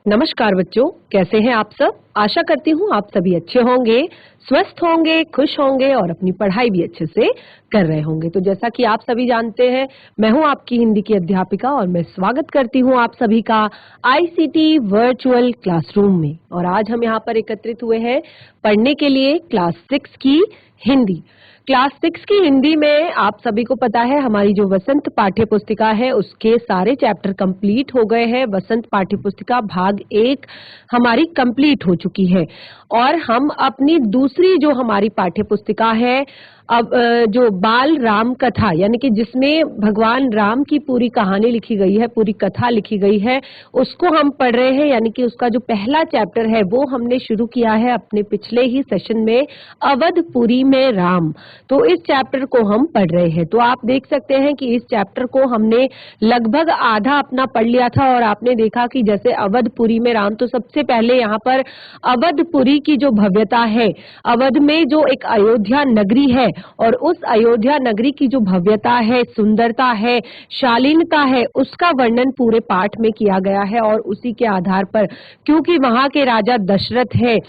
नमस्कार बच्चों, कैसे हैं आप सब। आशा करती हूँ आप सभी अच्छे होंगे, स्वस्थ होंगे, खुश होंगे और अपनी पढ़ाई भी अच्छे से कर रहे होंगे। तो जैसा कि आप सभी जानते हैं, मैं हूँ आपकी हिंदी की अध्यापिका और मैं स्वागत करती हूँ आप सभी का आईसीटी वर्चुअल क्लासरूम में। और आज हम यहाँ पर एकत्रित हुए हैं पढ़ने के लिए क्लास 6 की हिंदी। क्लास 6 की हिंदी में आप सभी को पता है हमारी जो वसंत पाठ्य पुस्तिका है उसके सारे चैप्टर कंप्लीट हो गए हैं। वसंत पाठ्य पुस्तिका भाग 1 हमारी कंप्लीट हो चुकी है और हम अपनी दूसरी जो हमारी पाठ्य पुस्तिका है अब जो बाल राम कथा यानी कि जिसमें भगवान राम की पूरी कहानी लिखी गई है, पूरी कथा लिखी गई है, उसको हम पढ़ रहे हैं। यानी कि उसका जो पहला चैप्टर है वो हमने शुरू किया है अपने पिछले ही सेशन में, अवधपुरी में राम। तो इस चैप्टर को हम पढ़ रहे हैं। तो आप देख सकते हैं कि इस चैप्टर को हमने लगभग आधा अपना पढ़ लिया था और आपने देखा कि जैसे अवधपुरी में राम, तो सबसे पहले यहाँ पर अवधपुरी की जो भव्यता है, अवध में जो एक अयोध्या नगरी है और उस अयोध्या नगरी की जो भव्यता है, सुंदरता है, शालीनता है, उसका वर्णन पूरे पाठ में किया गया है। और उसी के आधार पर, क्योंकि वहां के राजा दशरथ है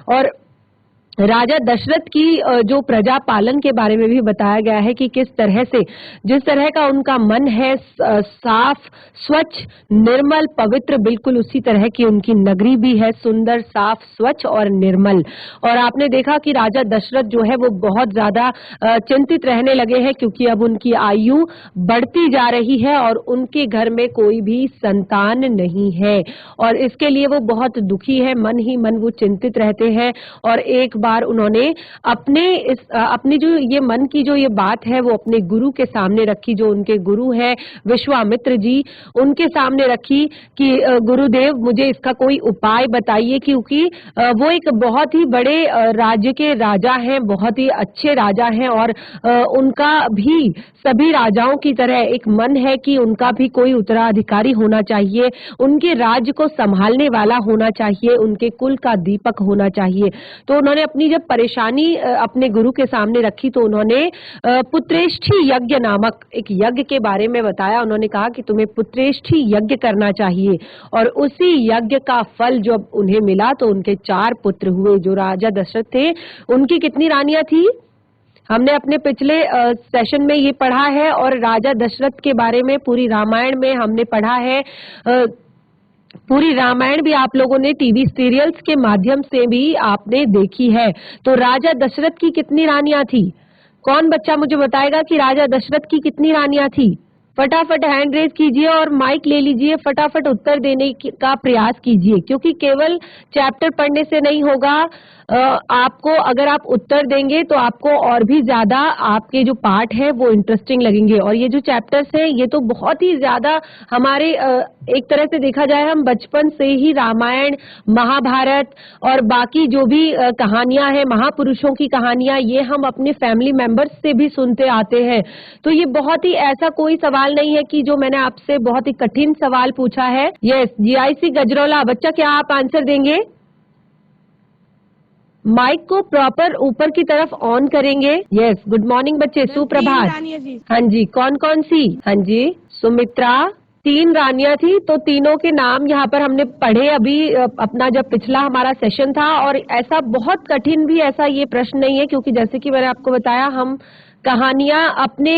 और राजा दशरथ की जो प्रजा पालन के बारे में भी बताया गया है कि किस तरह से, जिस तरह का उनका मन है साफ, स्वच्छ, निर्मल, पवित्र, बिल्कुल उसी तरह की उनकी नगरी भी है, सुंदर, साफ, स्वच्छ और निर्मल। और आपने देखा कि राजा दशरथ जो है वो बहुत ज्यादा चिंतित रहने लगे हैं क्योंकि अब उनकी आयु बढ़ती जा रही है और उनके घर में कोई भी संतान नहीं है और इसके लिए वो बहुत दुखी है, मन ही मन वो चिंतित रहते हैं। और एक बार उन्होंने अपनी जो ये मन की जो ये बात है वो अपने गुरु के सामने रखी, जो उनके गुरु है विश्वामित्र जी, उनके सामने रखी कि गुरुदेव मुझे इसका कोई उपाय बताइए, क्योंकि वो एक बहुत ही बड़े राज्य के राजा हैं, बहुत ही अच्छे राजा हैं और उनका भी सभी राजाओं की तरह एक मन है कि उनका भी कोई उत्तराधिकारी होना चाहिए, उनके राज्य को संभालने वाला होना चाहिए, उनके कुल का दीपक होना चाहिए। तो उन्होंने अपनी जब परेशानी अपने गुरु के सामने रखी तो उन्होंने पुत्रेष्ठी यज्ञ नामक एक यज्ञ के बारे में बताया। उन्होंने कहा कि तुम्हें पुत्रेष्ठी यज्ञ करना चाहिए और उसी यज्ञ का फल जब उन्हें मिला तो उनके 4 पुत्र हुए। जो राजा दशरथ थे उनकी कितनी रानियां थी, हमने अपने पिछले सेशन में ये पढ़ा है और राजा दशरथ के बारे में पूरी रामायण में हमने पढ़ा है। पूरी रामायण भी आप लोगों ने टीवी सीरियल्स के माध्यम से भी आपने देखी है। तो राजा दशरथ की कितनी रानियां थी, कौन बच्चा मुझे बताएगा कि राजा दशरथ की कितनी रानियां थी। फटाफट हैंड रेज कीजिए और माइक ले लीजिए, फटाफट उत्तर देने का प्रयास कीजिए, क्योंकि केवल चैप्टर पढ़ने से नहीं होगा। आपको अगर आप उत्तर देंगे तो आपको और भी ज्यादा आपके जो पाठ है वो इंटरेस्टिंग लगेंगे। और ये जो चैप्टर्स हैं ये तो बहुत ही ज्यादा हमारे एक तरह से देखा जाए हम बचपन से ही रामायण, महाभारत और बाकी जो भी कहानियां हैं, महापुरुषों की कहानियां, ये हम अपने फैमिली मेंबर्स से भी सुनते आते हैं। तो ये बहुत ही ऐसा कोई सवाल नहीं है कि जो मैंने आपसे बहुत ही कठिन सवाल पूछा है। यस, जीआईसी गजरौला बच्चा, क्या आप आंसर देंगे? माइक को प्रॉपर ऊपर की तरफ ऑन करेंगे। यस, गुड मॉर्निंग बच्चे, सुप्रभात। हाँ जी, कौन कौन सी? हाँ जी, सुमित्रा, 3 रानियां थी, तो तीनों के नाम यहाँ पर हमने पढ़े अभी अपना जब पिछला हमारा सेशन था। और ऐसा बहुत कठिन भी ऐसा ये प्रश्न नहीं है, क्योंकि जैसे कि मैंने आपको बताया हम कहानियां अपने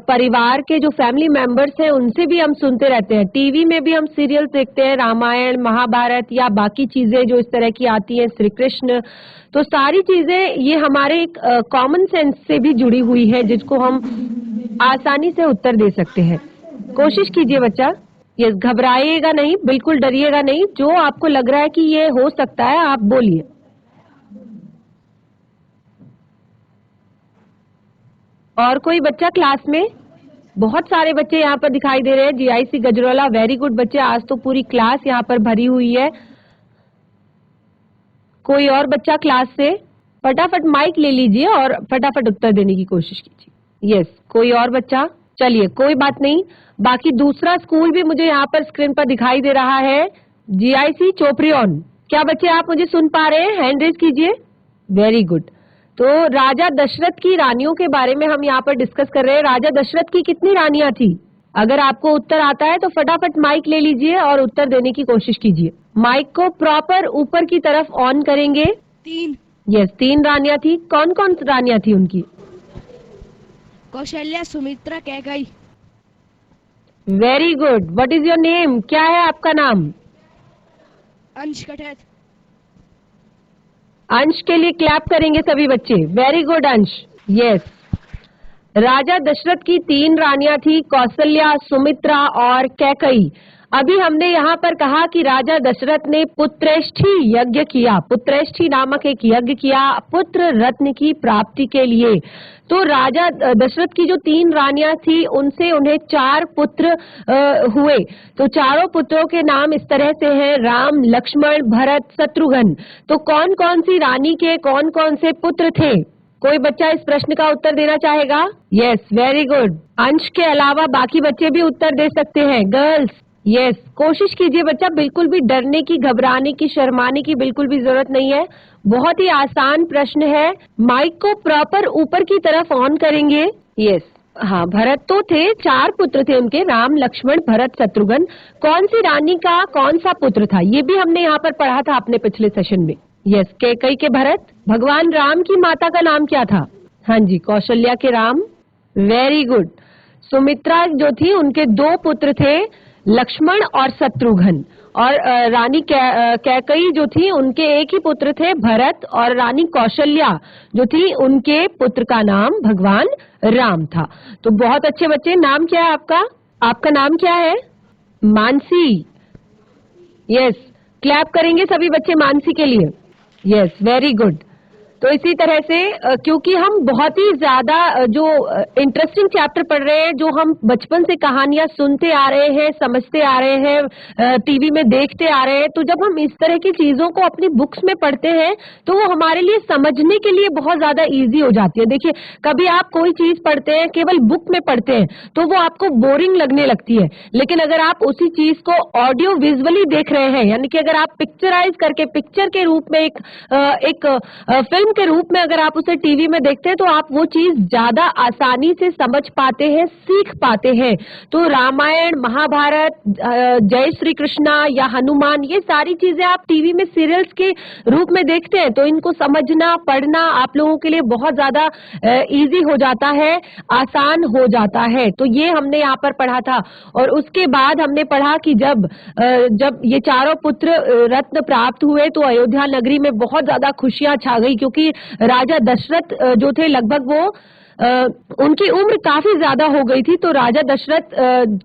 परिवार के जो फैमिली मेंबर्स हैं उनसे भी हम सुनते रहते हैं, टीवी में भी हम सीरियल देखते हैं, रामायण, महाभारत या बाकी चीजें जो इस तरह की आती हैं, श्री कृष्ण। तो सारी चीजें ये हमारे एक कॉमन सेंस से भी जुड़ी हुई है जिसको हम आसानी से उत्तर दे सकते हैं। कोशिश कीजिए बच्चा, ये घबराइएगा नहीं, बिल्कुल डरिएगा नहीं, जो आपको लग रहा है कि ये हो सकता है आप बोलिए। और कोई बच्चा क्लास में? बहुत सारे बच्चे यहाँ पर दिखाई दे रहे हैं। जीआईसी गजरौला, वेरी गुड बच्चे, आज तो पूरी क्लास यहाँ पर भरी हुई है। कोई और बच्चा क्लास से? फटाफट माइक ले लीजिए और फटाफट उत्तर देने की कोशिश कीजिए। यस, कोई और बच्चा? चलिए कोई बात नहीं। बाकी दूसरा स्कूल भी मुझे यहाँ पर स्क्रीन पर दिखाई दे रहा है, जीआईसी चोपड़ियन। क्या बच्चे आप मुझे सुन पा रहे हैं? हैंड रेज कीजिए। Very good. तो राजा दशरथ की रानियों के बारे में हम यहाँ पर डिस्कस कर रहे हैं। राजा दशरथ की कितनी रानियां थी? अगर आपको उत्तर आता है तो फटाफट माइक ले लीजिए और उत्तर देने की कोशिश कीजिए। माइक को प्रॉपर ऊपर की तरफ ऑन करेंगे। 3। यस, 3 रानियां थी। कौन कौन रानियां थी उनकी? Kaushalya, Sumitra, Kaikeyi. Very good. What is your name? क्या है आपका नाम? अंश कठैत। अंश के लिए क्लैप करेंगे सभी बच्चे। वेरी गुड अंश। यस, राजा दशरथ की 3 रानियां थी, कौशल्या, सुमित्रा और कैकई। अभी हमने यहाँ पर कहा कि राजा दशरथ ने पुत्रेष्ठी यज्ञ किया, पुत्रेष्ठी नामक एक यज्ञ किया पुत्र रत्न की प्राप्ति के लिए। तो राजा दशरथ की जो 3 रानियां थी उनसे उन्हें 4 पुत्र हुए। तो चारों पुत्रों के नाम इस तरह से हैं, राम, लक्ष्मण, भरत, शत्रुघ्न। तो कौन कौन सी रानी के कौन कौन से पुत्र थे? कोई बच्चा इस प्रश्न का उत्तर देना चाहेगा? Yes, very good. अंश के अलावा बाकी बच्चे भी उत्तर दे सकते हैं। गर्ल्स, यस, कोशिश कीजिए बच्चा, बिल्कुल भी डरने की, घबराने की, शर्माने की बिल्कुल भी जरूरत नहीं है। बहुत ही आसान प्रश्न है। माइक को प्रॉपर ऊपर की तरफ ऑन करेंगे। यस, हाँ, भरत तो थे, 4 पुत्र थे उनके, राम, लक्ष्मण, भरत, शत्रुघ्न। कौन सी रानी का कौन सा पुत्र था ये भी हमने यहाँ पर पढ़ा था अपने पिछले सेशन में। यस, कैकई के भरत। भगवान राम की माता का नाम क्या था? हाँ जी, कौशल्या के राम। Very good. सुमित्रा जो थी उनके 2 पुत्र थे, लक्ष्मण और शत्रुघ्न। और रानी कैकई जो थी उनके एक ही पुत्र थे, भरत। और रानी कौशल्या जो थी उनके पुत्र का नाम भगवान राम था। तो बहुत अच्छे बच्चे। नाम क्या है आपका? आपका नाम क्या है? मानसी। यस, क्लैप करेंगे सभी बच्चे मानसी के लिए। Yes, very good. तो इसी तरह से क्योंकि हम बहुत ही ज्यादा जो इंटरेस्टिंग चैप्टर पढ़ रहे हैं, जो हम बचपन से कहानियां सुनते आ रहे हैं, समझते आ रहे हैं, टीवी में देखते आ रहे हैं, तो जब हम इस तरह की चीजों को अपनी बुक्स में पढ़ते हैं तो वो हमारे लिए समझने के लिए बहुत ज्यादा इजी हो जाती है। देखिए, कभी आप कोई चीज पढ़ते हैं, केवल बुक में पढ़ते हैं, तो वो आपको बोरिंग लगने लगती है। लेकिन अगर आप उसी चीज को ऑडियो विजुअली देख रहे हैं, यानी कि अगर आप पिक्चराइज करके, पिक्चर के रूप में एक फिल्म के रूप में अगर आप उसे टीवी में देखते हैं, तो आप वो चीज ज्यादा आसानी से समझ पाते हैं, सीख पाते हैं। तो रामायण, महाभारत, जय श्री कृष्णा या हनुमान, ये सारी चीजें आप टीवी में सीरियल्स के रूप में देखते हैं, तो इनको समझना, पढ़ना आप लोगों के लिए बहुत ज्यादा इजी हो जाता है, आसान हो जाता है। तो ये हमने यहाँ पर पढ़ा था। और उसके बाद हमने पढ़ा कि जब ये चारों पुत्र रत्न प्राप्त हुए तो अयोध्या नगरी में बहुत ज्यादा खुशियां छा गई, क्योंकि राजा दशरथ जो थे, लगभग वो उनकी उम्र काफी ज्यादा हो गई थी। तो राजा दशरथ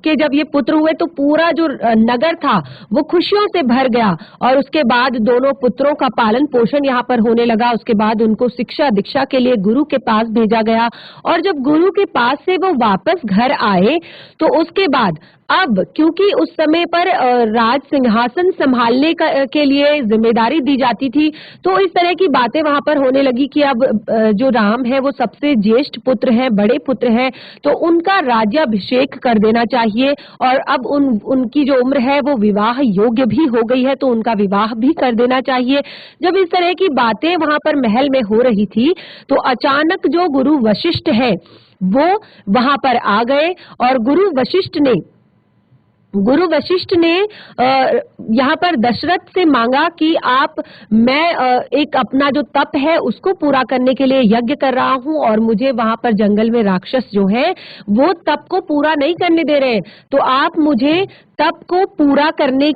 के जब ये पुत्र हुए तो पूरा जो नगर था वो खुशियों से भर गया। और उसके बाद दोनों पुत्रों का पालन पोषण यहाँ पर होने लगा। उसके बाद उनको शिक्षा दीक्षा के लिए गुरु के पास भेजा गया। और जब गुरु के पास से वो वापस घर आए तो उसके बाद अब क्योंकि उस समय पर राज सिंहासन संभालने के लिए जिम्मेदारी दी जाती थी, तो इस तरह की बातें वहां पर होने लगी कि अब जो राम है वो सबसे ज्येष्ठ पुत्र है, बड़े पुत्र है, तो उनका राज्याभिषेक कर देना चाहिए। और अब उनकी जो उम्र है वो विवाह योग्य भी हो गई है, तो उनका विवाह भी कर देना चाहिए। जब इस तरह की बातें वहां पर महल में हो रही थी तो अचानक जो गुरु वशिष्ठ है वो वहां पर आ गए। और गुरु वशिष्ठ ने यहाँ पर दशरथ से मांगा कि मैं एक अपना जो तप है उसको पूरा करने के लिए यज्ञ कर रहा हूँ, और मुझे वहां पर जंगल में राक्षस जो है वो तप को पूरा नहीं करने दे रहे हैं, तो आप मुझे तप को पूरा करने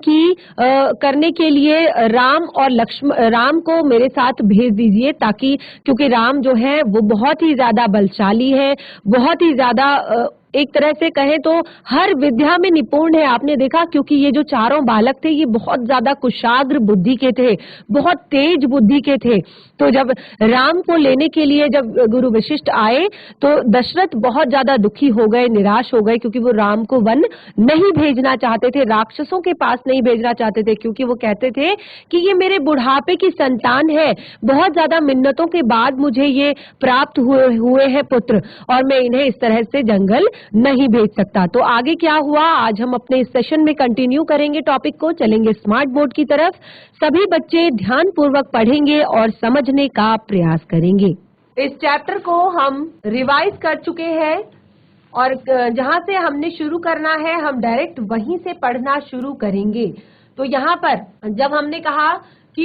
के लिए राम को मेरे साथ भेज दीजिए, ताकि क्योंकि राम जो है वो बहुत ही ज्यादा बलशाली है, बहुत ही ज्यादा एक तरह से कहें तो हर विद्या में निपुण है। आपने देखा, क्योंकि ये जो चारों बालक थे ये बहुत ज्यादा कुशाग्र बुद्धि के थे, बहुत तेज बुद्धि के थे। तो जब राम को लेने के लिए जब गुरु वशिष्ठ आए तो दशरथ बहुत ज्यादा दुखी हो गए, निराश हो गए, क्योंकि वो राम को वन नहीं भेजना चाहते थे, राक्षसों के पास नहीं भेजना चाहते थे, क्योंकि वो कहते थे कि ये मेरे बुढ़ापे की संतान है, बहुत ज्यादा मिन्नतों के बाद मुझे ये प्राप्त हुए हैं पुत्र, और मैं इन्हें इस तरह से जंगल नहीं भेज सकता। तो आगे क्या हुआ आज हम अपने इस सेशन में कंटिन्यू करेंगे, टॉपिक को चलेंगे स्मार्ट बोर्ड की तरफ। सभी बच्चे ध्यान पूर्वक पढ़ेंगे और समझने का प्रयास करेंगे। इस चैप्टर को हम रिवाइज कर चुके हैं, और जहाँ से हमने शुरू करना है हम डायरेक्ट वहीं से पढ़ना शुरू करेंगे। तो यहाँ पर जब हमने कहा कि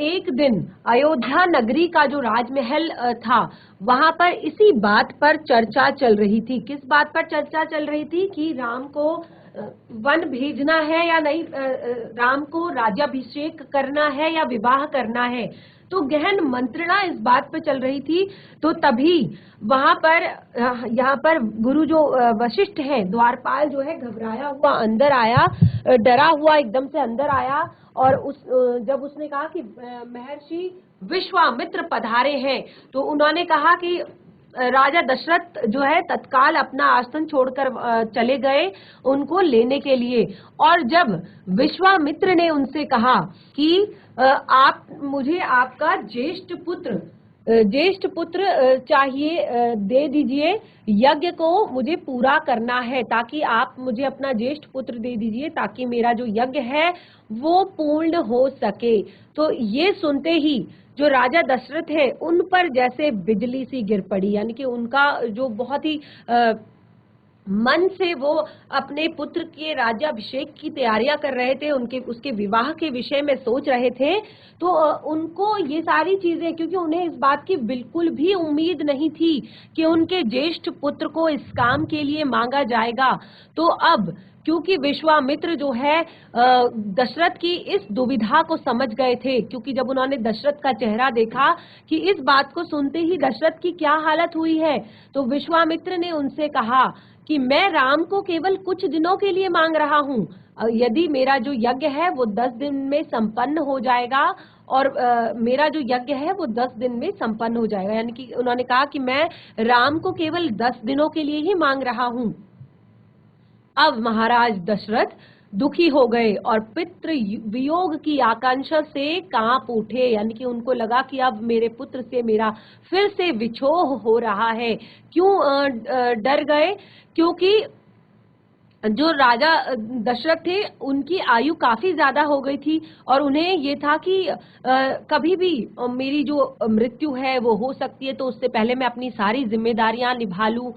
एक दिन अयोध्या नगरी का जो राजमहल था वहां पर इसी बात पर चर्चा चल रही थी। किस बात पर चर्चा चल रही थी कि राम को वन भेजना है या नहीं, राम को राज्याभिषेक करना है या विवाह करना है। तो गहन मंत्रणा इस बात पे चल रही थी। तो तभी वहां पर यहाँ पर गुरु जो वशिष्ठ है, द्वारपाल जो है घबराया हुआ अंदर आया, डरा हुआ एकदम से अंदर आया और जब उसने कहा कि महर्षि विश्वामित्र पधारे हैं, तो उन्होंने कहा कि राजा दशरथ जो है तत्काल अपना आसन छोड़कर चले गए उनको लेने के लिए। और जब विश्वामित्र ने उनसे कहा कि आप मुझे आपका ज्येष्ठ पुत्र चाहिए, दे दीजिए, यज्ञ को मुझे पूरा करना है, ताकि आप मुझे अपना ज्येष्ठ पुत्र दे दीजिए ताकि मेरा जो यज्ञ है वो पूर्ण हो सके। तो ये सुनते ही जो राजा दशरथ है उन पर जैसे बिजली सी गिर पड़ी, यानी कि उनका जो बहुत ही मन से वो अपने पुत्र के राज्याभिषेक की तैयारियां कर रहे थे, उसके विवाह के विषय में सोच रहे थे। तो उनको ये सारी चीजें, क्योंकि उन्हें इस बात की बिल्कुल भी उम्मीद नहीं थी कि उनके ज्येष्ठ पुत्र को इस काम के लिए मांगा जाएगा। तो अब क्योंकि विश्वामित्र जो है दशरथ की इस दुविधा को समझ गए थे, क्योंकि जब उन्होंने दशरथ का चेहरा देखा कि इस बात को सुनते ही दशरथ की क्या हालत हुई है, तो विश्वामित्र ने उनसे कहा कि मैं राम को केवल कुछ दिनों के लिए मांग रहा हूँ। यदि मेरा जो यज्ञ है वो 10 दिन में संपन्न हो जाएगा, और मेरा जो यज्ञ है वो 10 दिन में संपन्न हो जाएगा, यानी कि उन्होंने कहा कि मैं राम को केवल 10 दिनों के लिए ही मांग रहा हूँ। अब महाराज दशरथ दुखी हो गए और पितृ वियोग की आकांक्षा से कांप उठे, यानी कि उनको लगा कि अब मेरे पुत्र से मेरा फिर से विछोह हो रहा है। क्यों डर गए? क्योंकि जो राजा दशरथ थे उनकी आयु काफी ज्यादा हो गई थी और उन्हें ये था कि कभी भी मेरी जो मृत्यु है वो हो सकती है, तो उससे पहले मैं अपनी सारी जिम्मेदारियां निभा लूं,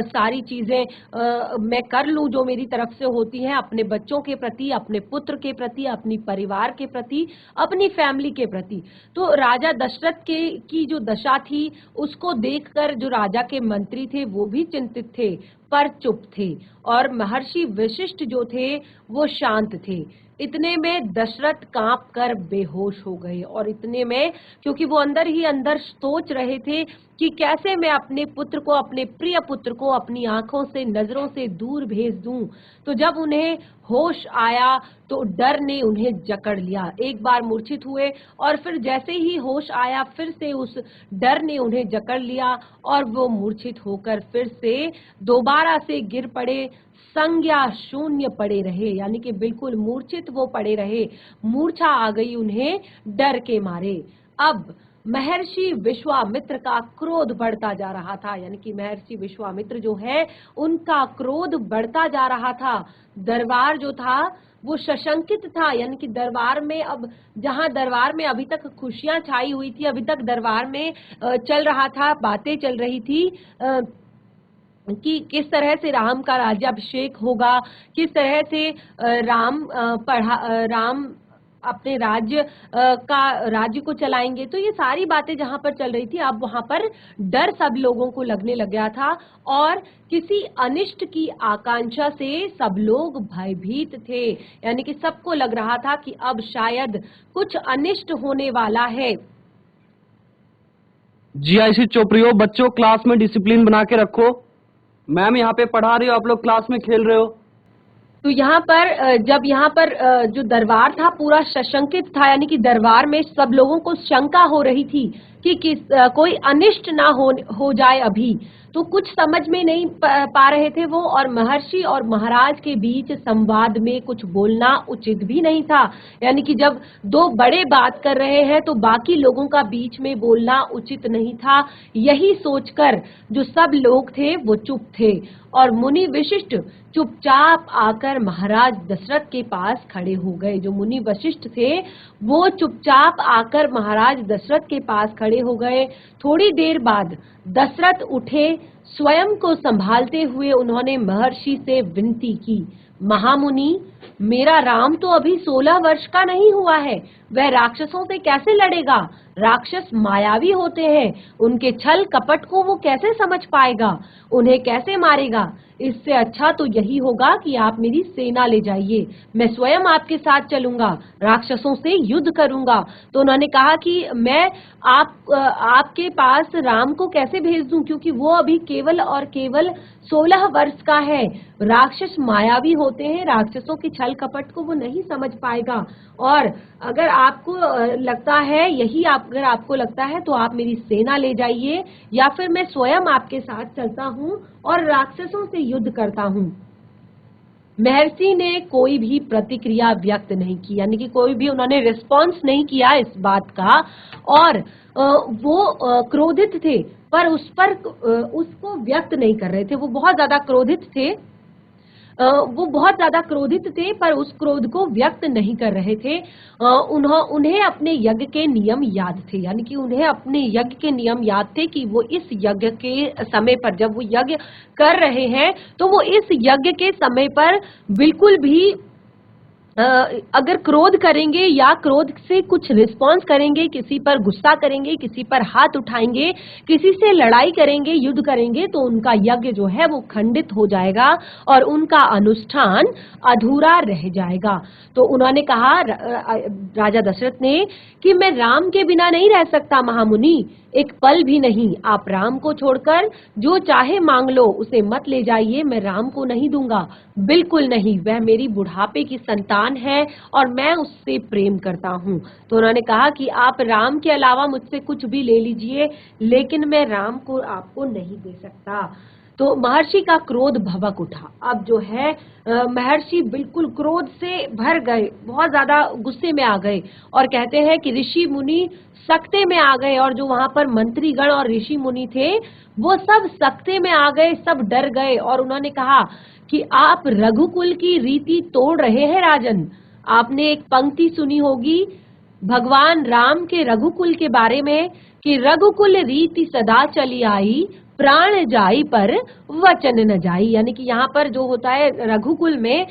सारी चीजें मैं कर लूं जो मेरी तरफ से होती हैं, अपने बच्चों के प्रति, अपने पुत्र के प्रति, अपनी परिवार के प्रति, अपनी फैमिली के प्रति। तो राजा दशरथ की जो दशा थी उसको देखकर जो राजा के मंत्री थे वो भी चिंतित थे पर चुप थे, और महर्षि वशिष्ठ जो थे वो शांत थे। इतने में दशरथ कांप कर बेहोश हो गए, और इतने में क्योंकि वो अंदर ही अंदर सोच रहे थे कि कैसे मैं अपने पुत्र को, अपने प्रिय पुत्र को अपनी आंखों से, नजरों से दूर भेज दूं। तो जब उन्हें होश आया तो डर ने उन्हें जकड़ लिया, एक बार मूर्छित हुए और फिर जैसे ही होश आया फिर से उस डर ने उन्हें जकड़ लिया और वो मूर्छित होकर फिर से दोबारा से गिर पड़े, संज्ञा शून्य पड़े रहे, यानी कि बिल्कुल मूर्छित वो पड़े रहे, मूर्छा आ गई उन्हें डर के मारे। अब महर्षि विश्वामित्र का क्रोध बढ़ता जा रहा था, यानी कि महर्षि विश्वामित्र जो है उनका क्रोध बढ़ता जा रहा था। दरबार जो था वो सशंकित था, यानी कि दरबार में, अब जहां दरबार में अभी तक खुशियां छाई हुई थी, अभी तक दरबार में चल रहा था, बातें चल रही थी कि किस तरह से राम का राज्याभिषेक होगा, किस तरह से राम अपने राज्य को चलाएंगे। तो ये सारी बातें जहां पर चल रही थी, अब वहां पर डर सब लोगों को लगने लग गया था और किसी अनिष्ट की आकांक्षा से सब लोग भयभीत थे, यानी कि सबको लग रहा था कि अब शायद कुछ अनिष्ट होने वाला है। जीआईसी चोपड़ियों, बच्चों क्लास में डिसिप्लिन बना के रखो। मैम यहाँ पे पढ़ा रही हो, आप लोग क्लास में खेल रहे हो। तो यहाँ पर जब यहाँ पर जो दरबार था पूरा सशंकित था, यानी कि दरबार में सब लोगों को शंका हो रही थी कि कोई अनिष्ट ना हो जाए अभी, तो कुछ समझ में नहीं पा रहे थे वो, और महर्षि और महाराज के बीच संवाद में कुछ बोलना उचित भी नहीं था, यानी कि जब दो बड़े बात कर रहे हैं तो बाकी लोगों का बीच में बोलना उचित नहीं था। यही सोचकर जो सब लोग थे वो चुप थे और मुनि वशिष्ठ चुपचाप आकर महाराज दशरथ के पास खड़े हो गए। जो मुनि वशिष्ठ थे वो चुपचाप आकर महाराज दशरथ के पास खड़े खड़े हो गए। थोड़ी देर बाद दशरथ उठे, स्वयं को संभालते हुए उन्होंने महर्षि से विनती की, महामुनि, मेरा राम तो अभी 16 वर्ष का नहीं हुआ है, वह राक्षसों से कैसे लड़ेगा? राक्षस मायावी होते हैं, उनके छल कपट को वो कैसे समझ पाएगा? उन्हें कैसे मारेगा? इससे अच्छा तो यही होगा कि आप मेरी सेना ले जाइए, मैं स्वयं आपके साथ चलूंगा, राक्षसों से युद्ध करूंगा। तो उन्होंने कहा कि मैं आपके पास राम को कैसे भेज दूं, क्योंकि वो अभी केवल और केवल 16 वर्ष का है। राक्षस मायावी होते हैं, राक्षसों के छल कपट को वो नहीं समझ पाएगा। और अगर आपको लगता है अगर आपको लगता है तो आप मेरी सेना ले जाइए, या फिर मैं स्वयं आपके साथ चलता हूँ और राक्षसों से युद्ध करता हूँ। महर्षि ने कोई भी प्रतिक्रिया व्यक्त नहीं की, यानी कि कोई भी उन्होंने रिस्पॉन्स नहीं किया इस बात का। और वो क्रोधित थे, पर उसको व्यक्त नहीं कर रहे थे। वो बहुत ज्यादा क्रोधित थे, पर उस क्रोध को व्यक्त नहीं कर रहे थे। उन्हें अपने यज्ञ के नियम याद थे, यानी कि उन्हें अपने यज्ञ के नियम याद थे कि वो इस यज्ञ के समय पर, जब वो यज्ञ कर रहे हैं, तो वो इस यज्ञ के समय पर बिल्कुल भी अगर क्रोध करेंगे या क्रोध से कुछ रिस्पॉन्स करेंगे, किसी पर गुस्सा करेंगे, किसी पर हाथ उठाएंगे, किसी से लड़ाई करेंगे, युद्ध करेंगे, तो उनका यज्ञ जो है वो खंडित हो जाएगा और उनका अनुष्ठान अधूरा रह जाएगा। तो उन्होंने कहा, राजा दशरथ ने, कि मैं राम के बिना नहीं रह सकता महामुनि, एक पल भी नहीं। आप राम को छोड़कर जो चाहे मांग लो, उसे मत ले जाइए, मैं राम को नहीं दूंगा, बिल्कुल नहीं। वह मेरी बुढ़ापे की संतान है और मैं उससे प्रेम करता हूँ। तो उन्होंने कहा कि आप राम के अलावा मुझसे कुछ भी ले लीजिए, लेकिन मैं राम को आपको नहीं दे सकता। तो महर्षि का क्रोध भभक उठा। अब जो है महर्षि बिल्कुल क्रोध से भर गए, बहुत ज्यादा गुस्से में आ गए और कहते हैं कि ऋषि मुनि सकते में आ गए, और जो वहां पर मंत्रीगण और ऋषि मुनि थे वो सब सकते में आ गए, सब डर गए। और उन्होंने कहा कि आप रघुकुल की रीति तोड़ रहे हैं राजन। आपने एक पंक्ति सुनी होगी भगवान राम के रघुकुल के बारे में कि रघुकुल रीति सदा चली आई, प्राण जाई पर वचन न जाई। यानी कि यहाँ पर जो होता है रघुकुल में,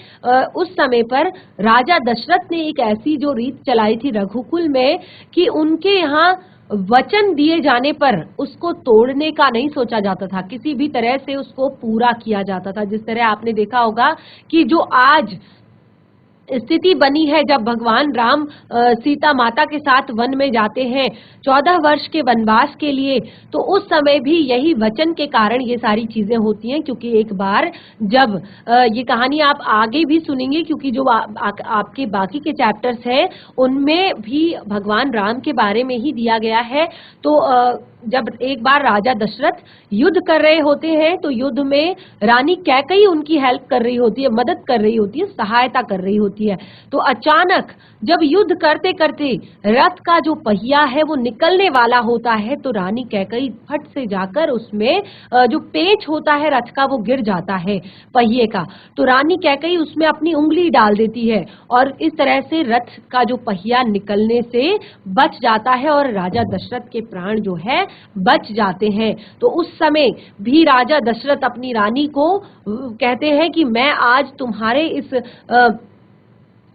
उस समय पर राजा दशरथ ने एक ऐसी जो रीत चलाई थी रघुकुल में कि उनके यहाँ वचन दिए जाने पर उसको तोड़ने का नहीं सोचा जाता था, किसी भी तरह से उसको पूरा किया जाता था। जिस तरह आपने देखा होगा कि जो आज स्थिति बनी है, जब भगवान राम सीता माता के साथ वन में जाते हैं 14 वर्ष के वनवास के लिए, तो उस समय भी यही वचन के कारण ये सारी चीजें होती हैं। क्योंकि एक बार जब ये कहानी आप आगे भी सुनेंगे, क्योंकि जो आपके बाकी के चैप्टर्स हैं उनमें भी भगवान राम के बारे में ही दिया गया है। तो जब एक बार राजा दशरथ युद्ध कर रहे होते हैं, तो युद्ध में रानी कैकई उनकी हेल्प कर रही होती है, मदद कर रही होती है, सहायता कर रही होती है। तो अचानक जब युद्ध करते करते रथ का जो पहिया है वो निकलने वाला होता है, तो रानी कैकई फट से जाकर उसमें जो पेच होता है रथ का वो गिर जाता है पहिए का। तो रानी कैकई उसमें अपनी उंगली डाल देती है और इस तरह से रथ का जो पहिया निकलने से बच जाता है और राजा दशरथ के प्राण जो है बच जाते हैं। तो उस समय भी राजा दशरथ अपनी रानी को कहते हैं कि मैं आज तुम्हारे इस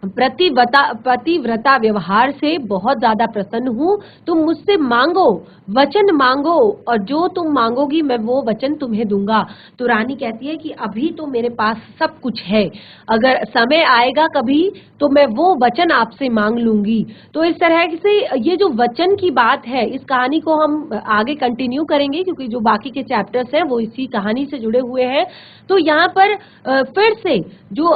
पतिव्रता व्यवहार से बहुत ज्यादा प्रसन्न हूँ। तुम मुझसे मांगो, वचन मांगो, और जो तुम मांगोगी मैं वो वचन तुम्हें दूंगा। तो रानी कहती है कि अभी तो मेरे पास सब कुछ है, अगर समय आएगा कभी तो मैं वो वचन आपसे मांग लूंगी। तो इस तरह से ये जो वचन की बात है, इस कहानी को हम आगे कंटिन्यू करेंगे, क्योंकि जो बाकी के चैप्टर्स हैं वो इसी कहानी से जुड़े हुए हैं। तो यहाँ पर फिर से जो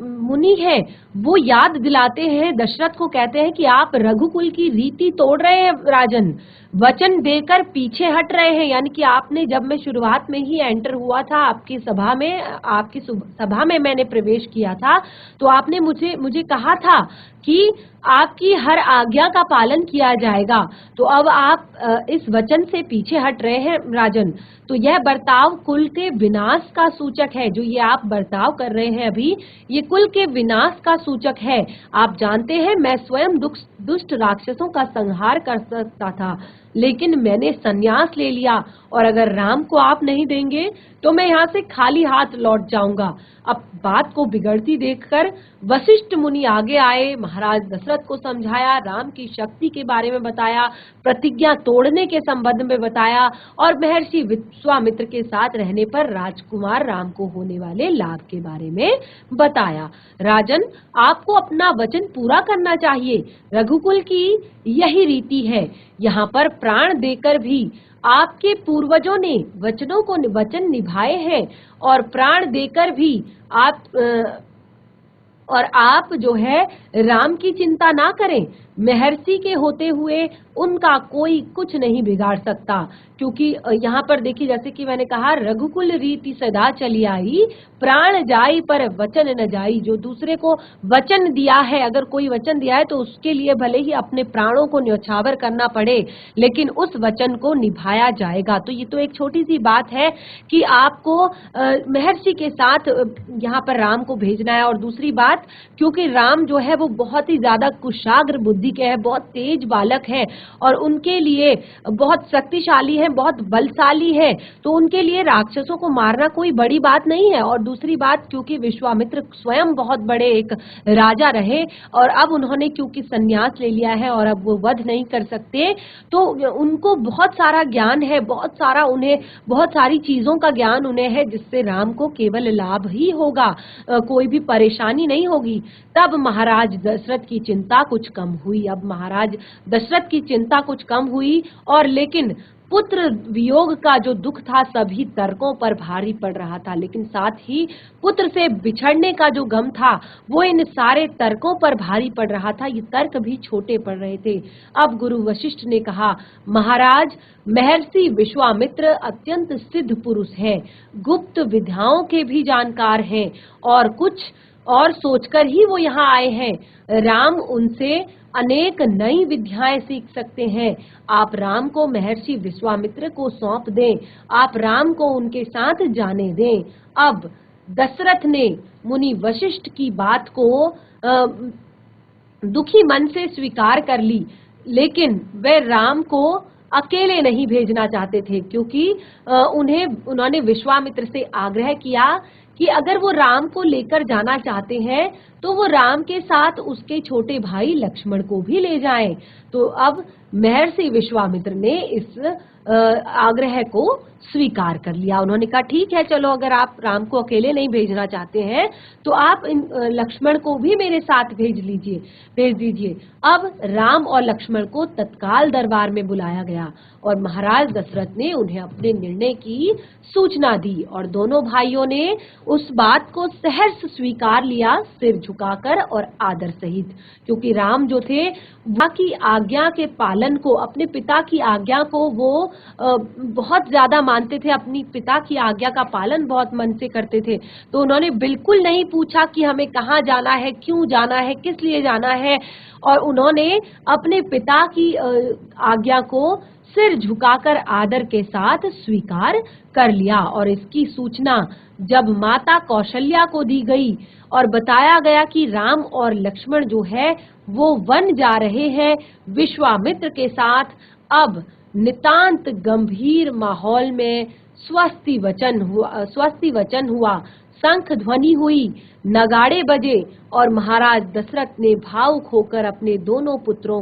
मुनि है वो याद दिलाते हैं दशरथ को, कहते हैं कि आप रघुकुल की रीति तोड़ रहे हैं राजन, वचन देकर पीछे हट रहे हैं। यानी कि आपने, जब मैं शुरुआत में ही एंटर हुआ था आपकी सभा में मैंने प्रवेश किया था, तो आपने मुझे कहा था कि आपकी हर आज्ञा का पालन किया जाएगा। तो अब आप इस वचन से पीछे हट रहे हैं राजन। तो यह बर्ताव कुल के विनाश का सूचक है, जो ये आप बर्ताव कर रहे हैं अभी, ये कुल के विनाश का सूचक है। आप जानते हैं मैं स्वयं दुष्ट राक्षसों का संहार कर सकता था, लेकिन मैंने संन्यास ले लिया और अगर राम को आप नहीं देंगे तो मैं यहाँ से खाली हाथ लौट जाऊंगा। अब बात को बिगड़ती देखकर वशिष्ठ मुनि आगे आए, महाराज दशरथ को समझाया, राम की शक्ति के बारे में बताया, प्रतिज्ञा तोड़ने के संबंध में बताया और महर्षि विश्वामित्र के साथ रहने पर राजकुमार राम को होने वाले लाभ के बारे में बताया। राजन, आपको अपना वचन पूरा करना चाहिए। रघुकुल की यही रीति है। यहाँ पर प्राण देकर भी आपके पूर्वजों ने वचन निभाए हैं और प्राण देकर भी आप जो है राम की चिंता ना करें। महर्षि के होते हुए उनका कोई कुछ नहीं बिगाड़ सकता, क्योंकि यहाँ पर देखिए, जैसे कि मैंने कहा, रघुकुल रीति सदा चली आई, प्राण जाई पर वचन न जाई। जो दूसरे को वचन दिया है, अगर कोई वचन दिया है तो उसके लिए भले ही अपने प्राणों को न्यौछावर करना पड़े, लेकिन उस वचन को निभाया जाएगा। तो ये तो एक छोटी सी बात है कि आपको महर्षि के साथ यहाँ पर राम को भेजना है। और दूसरी बात, क्योंकि राम जो है वो बहुत ही ज्यादा कुशाग्र बुद्धि के है, बहुत तेज बालक है और उनके लिए बहुत शक्तिशाली है, बहुत बलशाली है, तो उनके लिए राक्षसों को मारना कोई बड़ी बात नहीं है। और दूसरी बात, क्योंकि विश्वामित्र स्वयं बहुत बड़े एक राजा रहे और अब उन्होंने क्योंकि संन्यास ले लिया है और अब वो वध नहीं कर सकते, तो उनको बहुत सारा ज्ञान है, बहुत सारी चीजों का ज्ञान उन्हें है, जिससे राम को केवल लाभ ही होगा, कोई भी परेशानी नहीं होगी। तब महाराज दशरथ की चिंता कुछ कम हुई। अब महाराज दशरथ की चिंता कुछ कम हुई और लेकिन पुत्र वियोग का जो दुख था सभी तर्कों पर भारी पड़ रहा था, लेकिन साथ ही पुत्र से बिछड़ने का जो गम था वो इन सारे तर्कों पर भारी पड़ रहा था। ये तर्क भी छोटे पड़ रहे थे। अब गुरु वशिष्ठ ने कहा, महाराज, महर्षि विश्वामित्र अत्यंत सिद्ध पुरुष हैं, गुप्त विद्याओं के भी जानकार हैं और कुछ और सोचकर ही वो यहाँ आए हैं। राम उनसे अनेक नई विद्याएं सीख सकते हैं। आप राम को महर्षि विश्वामित्र को सौंप दें, आप राम को उनके साथ जाने दें। अब दशरथ ने मुनि वशिष्ठ की बात को दुखी मन से स्वीकार कर ली, लेकिन वे राम को अकेले नहीं भेजना चाहते थे, क्योंकि उन्होंने विश्वामित्र से आग्रह किया कि अगर वो राम को लेकर जाना चाहते हैं तो वो राम के साथ उसके छोटे भाई लक्ष्मण को भी ले जाएं। तो अब महर्षि विश्वामित्र ने इस आग्रह को स्वीकार कर लिया। उन्होंने कहा, ठीक है, चलो, अगर आप राम को अकेले नहीं भेजना चाहते हैं तो आप इन लक्ष्मण को भी मेरे साथ भेज दीजिए। अब राम और लक्ष्मण को तत्काल दरबार में बुलाया गया और महाराज दशरथ ने उन्हें अपने निर्णय की सूचना दी और दोनों भाइयों ने उस बात को सहर्ष स्वीकार लिया, सिर झुकाकर और आदर सहित, क्योंकि राम जो थे वहाँ की आज्ञा के पालन को, अपने पिता की आज्ञा को वो बहुत ज्यादा मानते थे, अपनी पिता की आज्ञा का पालन बहुत मन से करते थे। तो उन्होंने बिल्कुल नहीं पूछा कि हमें कहाँ जाना है, क्यों जाना है, किस लिए जाना है, और उन्होंने अपने पिता की आज्ञा को सिर झुकाकर आदर के साथ स्वीकार कर लिया। और इसकी सूचना जब माता कौशल्या को दी गई और बताया गया कि राम और लक्ष्मण जो है वो वन जा रहे हैं विश्वामित्र के साथ, अब नितांत गंभीर माहौल में स्वस्ति वचन हुआ, शंख ध्वनि हुई, नगाड़े बजे और महाराज दशरथ ने भावुक होकर अपने दोनों पुत्रों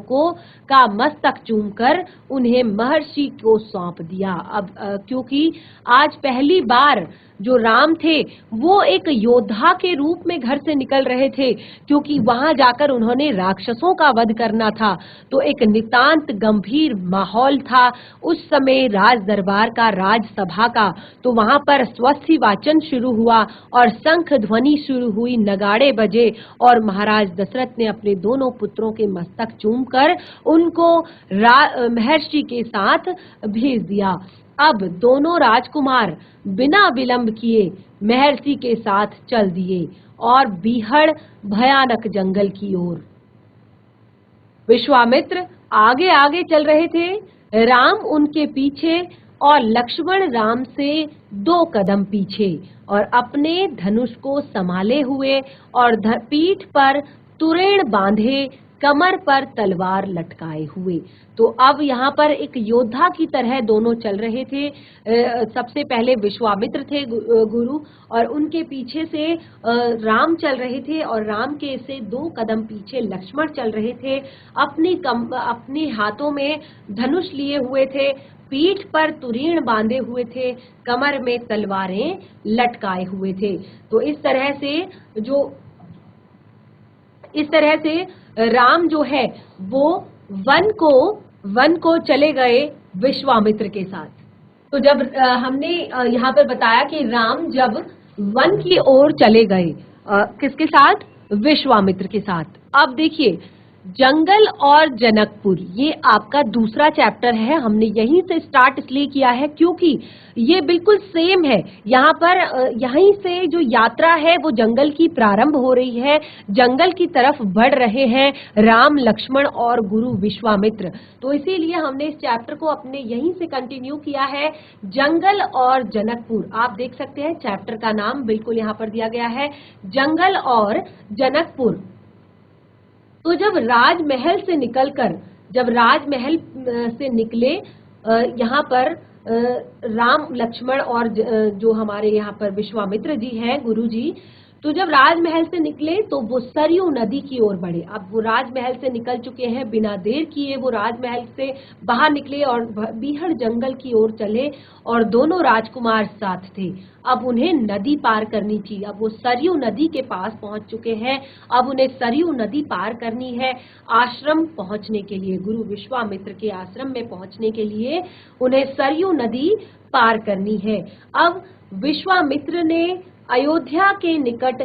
का मस्तक चूमकर उन्हें महर्षि को सौंप दिया। अब क्योंकि आज पहली बार जो राम थे वो एक योद्धा के रूप में घर से निकल रहे थे, क्योंकि वहां जाकर उन्होंने राक्षसों का वध करना था, तो एक नितांत गंभीर माहौल था उस समय राज दरबार का, राजसभा का। तो वहां पर स्वस्ति वाचन शुरू हुआ और शंख ध्वनि शुरू हुई, नगाड़े बजे और महाराज दशरथ ने अपने दोनों पुत्रों के मस्तक चूमकर उनको महर्षि के साथ भेज दिया। अब दोनों राजकुमार बिना विलंब किए महर्षि के साथ चल दिए और बीहड़ भयानक जंगल की ओर। विश्वामित्र आगे आगे चल रहे थे, राम उनके पीछे और लक्ष्मण राम से 2 कदम पीछे, और अपने धनुष को संभाले हुए और पीठ पर तुरेण बांधे कमर पर तलवार लटकाए हुए। तो अब यहाँ पर एक योद्धा की तरह दोनों चल रहे थे। सबसे पहले विश्वामित्र थे गुरु, और उनके पीछे से राम चल रहे थे, और राम के से 2 कदम पीछे लक्ष्मण चल रहे थे। अपने हाथों में धनुष लिए हुए थे, पीठ पर तुरीण बांधे हुए थे, कमर में तलवारें लटकाए हुए थे। तो इस तरह से राम जो है वो वन को चले गए विश्वामित्र के साथ। तो जब हमने यहाँ पर बताया कि राम जब वन की ओर चले गए, किसके साथ? विश्वामित्र के साथ। अब देखिए, जंगल और जनकपुर, ये आपका दूसरा चैप्टर है। हमने यहीं से स्टार्ट इसलिए किया है क्योंकि ये बिल्कुल सेम है। यहाँ पर यहीं से जो यात्रा है वो जंगल की प्रारंभ हो रही है, जंगल की तरफ बढ़ रहे हैं राम, लक्ष्मण और गुरु विश्वामित्र। तो इसीलिए हमने इस चैप्टर को अपने यहीं से कंटिन्यू किया है, जंगल और जनकपुर। आप देख सकते हैं चैप्टर का नाम बिल्कुल यहाँ पर दिया गया है, जंगल और जनकपुर। तो जब राजमहल से निकले यहाँ पर राम, लक्ष्मण और जो हमारे यहाँ पर विश्वामित्र जी हैं, गुरु जी, तो जब राजमहल से निकले तो वो सरयू नदी की ओर बढ़े। अब वो राजमहल से निकल चुके हैं, बिना देर किए वो राजमहल से बाहर निकले और बीहड़ जंगल की ओर चले, और दोनों राजकुमार साथ थे। अब उन्हें नदी पार करनी थी। अब वो सरयू नदी के पास पहुंच चुके हैं। अब उन्हें सरयू नदी पार करनी है आश्रम पहुंचने के लिए, गुरु विश्वामित्र के आश्रम में पहुंचने के लिए उन्हें सरयू नदी पार करनी है। अब विश्वामित्र ने अयोध्या के निकट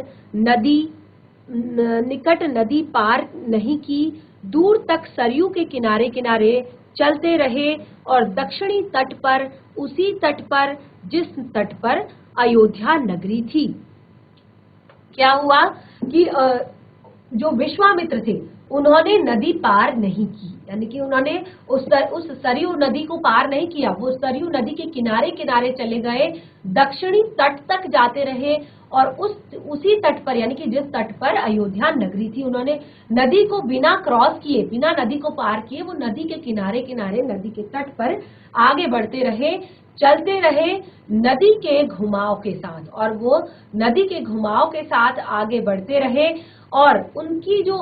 नदी पार नहीं की, दूर तक सरयू के किनारे किनारे चलते रहे, और दक्षिणी तट पर, उसी तट पर जिस तट पर अयोध्या नगरी थी। क्या हुआ कि जो विश्वामित्र थे उन्होंने नदी पार नहीं की, यानी कि उन्होंने उस सरयू नदी को पार नहीं किया। वो सरयू नदी के किनारे किनारे चले गए, दक्षिणी तट तक जाते रहे, और उसी तट पर, यानी कि जिस तट पर अयोध्या नगरी थी, उन्होंने नदी को बिना क्रॉस किए, बिना नदी को पार किए, वो नदी के किनारे किनारे, नदी के तट पर आगे बढ़ते रहे, चलते रहे नदी के घुमाव के साथ। और वो नदी के घुमाव के साथ आगे बढ़ते रहे, और उनकी जो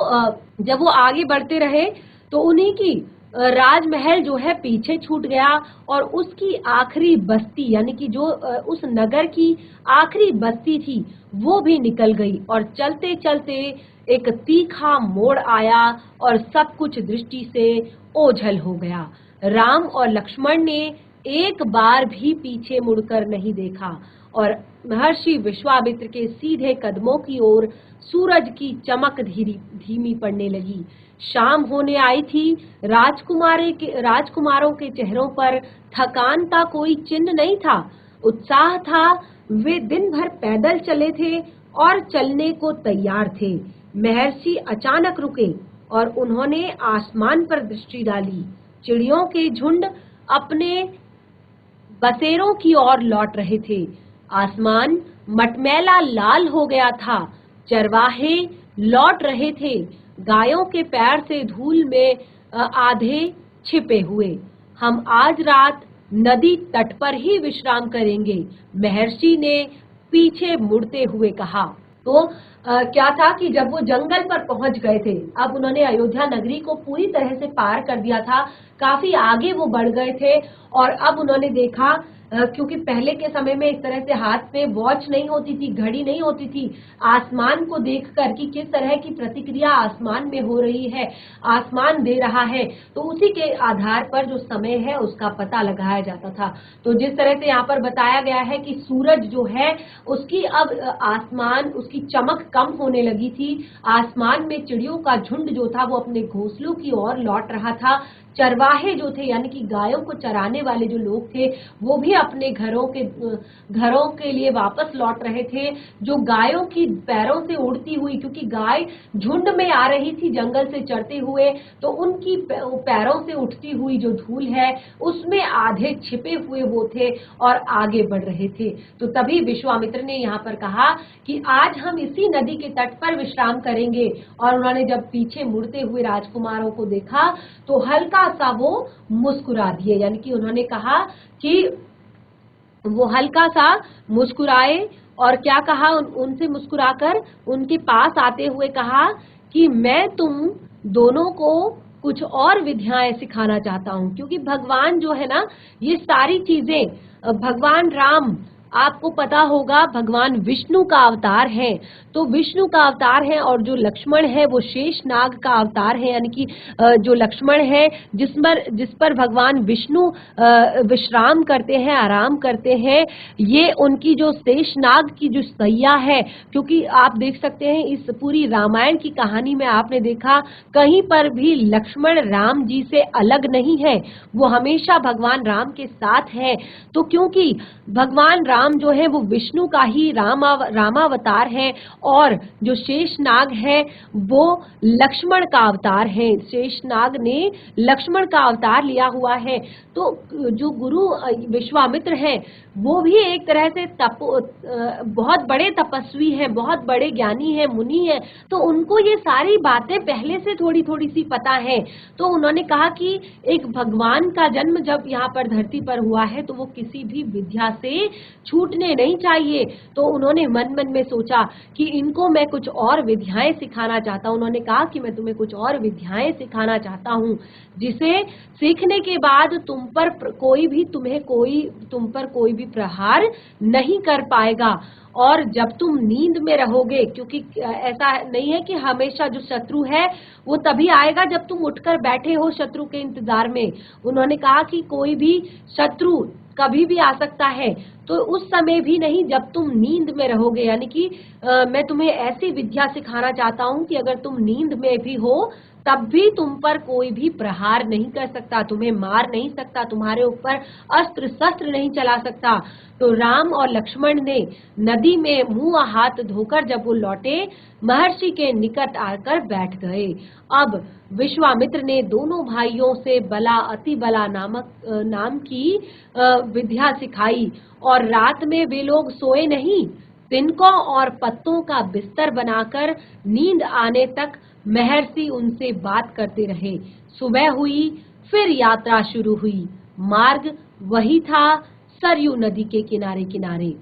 जब वो आगे बढ़ते रहे तो उन्हीं की राजमहल जो है पीछे छूट गया, और उसकी आखिरी बस्ती, यानी कि जो उस नगर की आखिरी बस्ती थी वो भी निकल गई, और चलते चलते एक तीखा मोड़ आया और सब कुछ दृष्टि से ओझल हो गया। राम और लक्ष्मण ने एक बार भी पीछे मुड़कर नहीं देखा, और महर्षि विश्वामित्र के सीधे कदमों की ओर सूरज की चमक धीमी पड़ने लगी। शाम होने आई थी। राजकुमारों के चेहरों पर थकान का कोई चिन्ह नहीं था, उत्साह था। वे दिन भर पैदल चले थे और चलने को तैयार थे। महर्षि अचानक रुके और उन्होंने आसमान पर दृष्टि डाली। चिड़ियों के झुंड अपने बसेरों की ओर लौट रहे थे। आसमान मटमैला लाल हो गया था। चरवाहे लौट रहे थे, गायों के पैर से धूल में आधे छिपे हुए। हम आज रात नदी तट पर ही विश्राम करेंगे, महर्षि ने पीछे मुड़ते हुए कहा। तो क्या था कि जब वो जंगल पर पहुंच गए थे, अब उन्होंने अयोध्या नगरी को पूरी तरह से पार कर दिया था, काफी आगे वो बढ़ गए थे, और अब उन्होंने देखा, क्योंकि पहले के समय में इस तरह से हाथ पे वॉच नहीं होती थी, घड़ी नहीं होती थी, आसमान को देखकर कि किस तरह की प्रतिक्रिया आसमान में हो रही है, आसमान दे रहा है, तो उसी के आधार पर जो समय है उसका पता लगाया जाता था। तो जिस तरह से यहाँ पर बताया गया है कि सूरज जो है उसकी अब आसमान, उसकी चमक कम होने लगी थी, आसमान में चिड़ियों का झुंड जो था वो अपने घोंसलों की ओर लौट रहा था, चरवाहे जो थे यानी कि गायों को चराने वाले जो लोग थे वो भी अपने घरों के लिए वापस लौट रहे थे। जो गायों की पैरों से उड़ती हुई, क्योंकि गाय झुंड में आ रही थी जंगल से चढ़ते हुए, तो उनकी पैरों से उठती हुई जो धूल है उसमें आधे छिपे हुए वो थे और आगे बढ़ रहे थे। तो तभी विश्वामित्र ने यहाँ पर कहा कि आज हम इसी नदी के तट पर विश्राम करेंगे। और उन्होंने जब पीछे मुड़ते हुए राजकुमारों को देखा तो हल्का सा वो मुस्कुरा दिए, यानी कि उन्होंने कहा कि वो हल्का सा मुस्कुराए और क्या कहा, उनसे मुस्कुराकर उनके पास आते हुए कहा कि मैं तुम दोनों को कुछ और विद्याएं सिखाना चाहता हूं। क्योंकि भगवान जो है ना, ये सारी चीजें भगवान राम, आपको पता होगा भगवान विष्णु का अवतार है। तो विष्णु का अवतार है और जो लक्ष्मण है वो शेषनाग का अवतार है, यानी कि जो लक्ष्मण है जिस पर भगवान विष्णु विश्राम करते हैं, आराम करते हैं, ये उनकी जो शेषनाग की जो सैया है। क्योंकि आप देख सकते हैं इस पूरी रामायण की कहानी में आपने देखा कहीं पर भी लक्ष्मण राम जी से अलग नहीं है, वो हमेशा भगवान राम के साथ है। तो क्योंकि भगवान राम जो है वो विष्णु का ही रामावतार है और जो शेषनाग है वो लक्ष्मण का अवतार है, शेषनाग ने लक्ष्मण का अवतार लिया हुआ है। तो जो गुरु विश्वामित्र हैं वो भी एक तरह से बहुत बड़े तपस्वी हैं, बहुत बड़े ज्ञानी हैं, मुनि हैं। तो उनको ये सारी बातें पहले से थोड़ी थोड़ी सी पता है। तो उन्होंने कहा कि एक भगवान का जन्म जब यहाँ पर धरती पर हुआ है तो वो किसी भी विद्या से छूटने नहीं चाहिए। तो उन्होंने मन मन में सोचा कि इनको मैं कुछ और विद्याएं सिखाना चाहता हूँ। उन्होंने कहा कि मैं तुम्हें कुछ और विद्याएं सिखाना चाहता हूँ जिसे सीखने के बाद तुम पर कोई भी प्रहार नहीं कर पाएगा। और जब तुम नींद में रहोगे, क्योंकि ऐसा नहीं है कि हमेशा जो शत्रु है वो तभी आएगा जब तुम उठकर बैठे हो शत्रु के इंतजार में। उन्होंने कहा कि कोई भी शत्रु कभी भी आ सकता है, तो उस समय भी नहीं जब तुम नींद में रहोगे। यानी कि मैं तुम्हें ऐसी विद्या सिखाना चाहता हूँ कि अगर तुम नींद में भी हो तब भी तुम पर कोई भी प्रहार नहीं कर सकता, तुम्हें मार नहीं सकता, तुम्हारे ऊपर अस्त्र शस्त्र नहीं चला सकता। तो राम और लक्ष्मण ने नदी में मुंह हाथ धोकर जब वो लौटे, महर्षि के निकट आकर बैठ गए। अब विश्वामित्र ने दोनों भाइयों से बला अति बला नाम की विद्या सिखाई। और रात में वे लोग सोए नहीं, तिनकों और पत्तों का बिस्तर बनाकर नींद आने तक महर्षि उनसे बात करते रहे। सुबह हुई, फिर यात्रा शुरू हुई। मार्ग वही था, सरयू नदी के किनारे किनारे।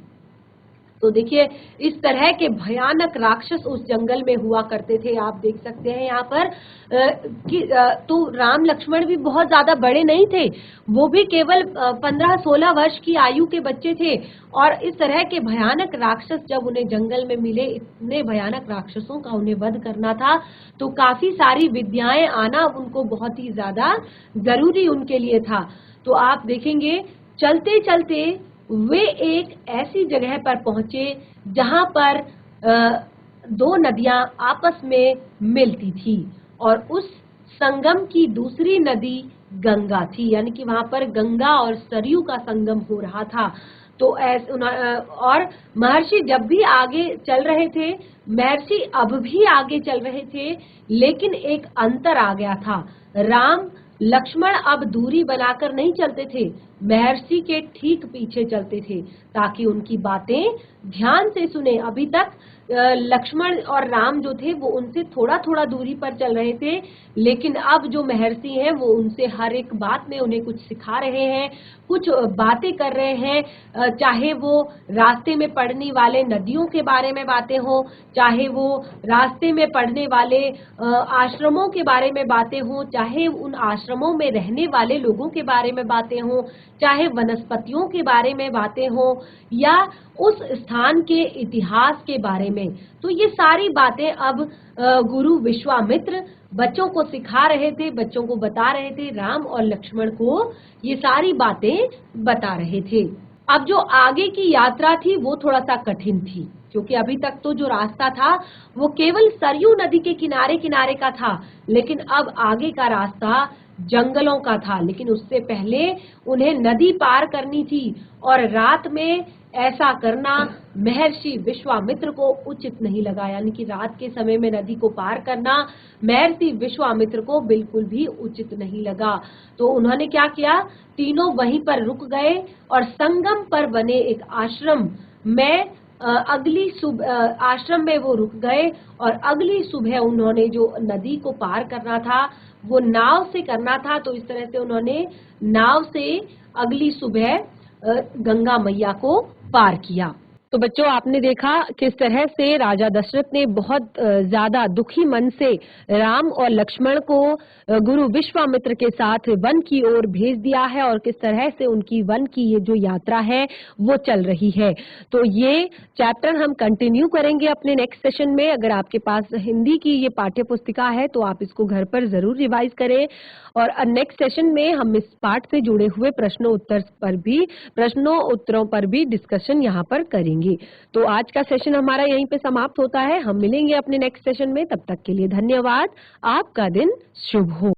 तो देखिए इस तरह के भयानक राक्षस उस जंगल में हुआ करते थे। आप देख सकते हैं यहाँ पर तो राम लक्ष्मण भी बहुत ज्यादा बड़े नहीं थे, वो भी केवल 15-16 वर्ष की आयु के बच्चे थे। और इस तरह के भयानक राक्षस जब उन्हें जंगल में मिले, इतने भयानक राक्षसों का उन्हें वध करना था, तो काफी सारी विद्याएं आना उनको बहुत ही ज्यादा जरूरी उनके लिए था। तो आप देखेंगे चलते चलते वे एक ऐसी जगह पर पहुंचे जहां पर दो नदियां आपस में मिलती थी और उस संगम की दूसरी नदी गंगा थी, यानी कि वहां पर गंगा और सरयू का संगम हो रहा था। तो और महर्षि जब भी आगे चल रहे थे, महर्षि अब भी आगे चल रहे थे, लेकिन एक अंतर आ गया था। राम लक्ष्मण अब दूरी बनाकर नहीं चलते थे, महर्षि के ठीक पीछे चलते थे ताकि उनकी बातें ध्यान से सुने। अभी तक लक्ष्मण और राम जो थे वो उनसे थोड़ा थोड़ा दूरी पर चल रहे थे, लेकिन अब जो महर्षि हैं वो उनसे हर एक बात में उन्हें कुछ सिखा रहे हैं, कुछ बातें कर रहे हैं। चाहे वो रास्ते में पड़ने वाले नदियों के बारे में बातें हो, चाहे वो रास्ते में पड़ने वाले आश्रमों के बारे में बातें हो, चाहे उन आश्रमों में रहने वाले लोगों के बारे में बातें हो, चाहे वनस्पतियों के बारे में बातें हो, या उस स्थान के इतिहास के बारे में। तो ये सारी बातें अब गुरु विश्वामित्र बच्चों को सिखा रहे थे, बच्चों को बता रहे थे। राम और लक्ष्मण को ये सारी बातें बता रहे थे। अब जो आगे की यात्रा थी वो थोड़ा सा कठिन थी, क्योंकि अभी तक तो जो रास्ता था वो केवल सरयू नदी के किनारे किनारे का था, लेकिन अब आगे का रास्ता जंगलों का था, लेकिन उससे पहले उन्हें नदी पार करनी थी और रात में ऐसा करना महर्षि विश्वामित्र को उचित नहीं लगा। यानी कि रात के समय में नदी को पार करना महर्षि विश्वामित्र को बिल्कुल भी उचित नहीं लगा। तो उन्होंने क्या किया, तीनों वहीं पर रुक गए और संगम पर बने एक आश्रम में आश्रम में वो रुक गए और अगली सुबह उन्होंने जो नदी को पार करना था वो नाव से करना था। तो इस तरह से उन्होंने नाव से अगली सुबह गंगा मैया को पार किया। तो बच्चों, आपने देखा किस तरह से राजा दशरथ ने बहुत ज्यादा दुखी मन से राम और लक्ष्मण को गुरु विश्वामित्र के साथ वन की ओर भेज दिया है और किस तरह से उनकी वन की ये जो यात्रा है वो चल रही है। तो ये चैप्टर हम कंटिन्यू करेंगे अपने नेक्स्ट सेशन में। अगर आपके पास हिंदी की ये पाठ्य पुस्तिका है तो आप इसको घर पर जरूर रिवाइज करें और नेक्स्ट सेशन में हम इस पाठ से जुड़े हुए प्रश्नों उत्तरों पर भी डिस्कशन यहाँ पर करेंगे। तो आज का सेशन हमारा यहीं पे समाप्त होता है। हम मिलेंगे अपने नेक्स्ट सेशन में, तब तक के लिए धन्यवाद। आपका दिन शुभ हो।